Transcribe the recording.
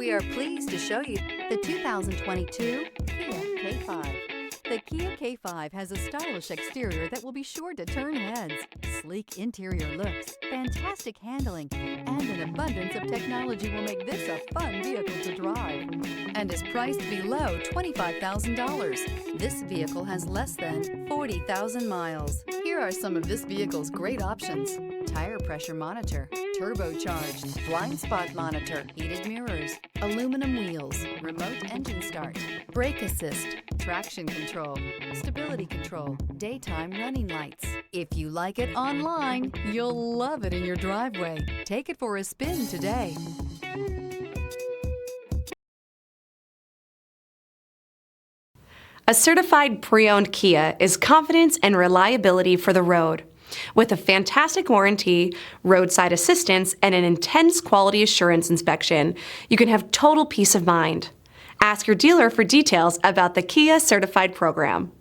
We are pleased to show you the 2022 Kia K5. The Kia K5 has a stylish exterior that will be sure to turn heads, sleek interior looks, fantastic handling, and an abundance of technology will make this a fun vehicle to drive, and is priced below $25,000. This vehicle has less than 40,000 miles. Here are some of this vehicle's great options: tire pressure monitor, turbocharged, blind spot monitor, heated mirrors, aluminum wheels, remote engine start, brake assist, traction control, stability control, daytime running lights. If you like it online, you'll love it in your driveway. Take it for a spin today. A certified pre-owned Kia is confidence and reliability for the road. With a fantastic warranty, roadside assistance, and an intense quality assurance inspection, you can have total peace of mind. Ask your dealer for details about the Kia Certified program.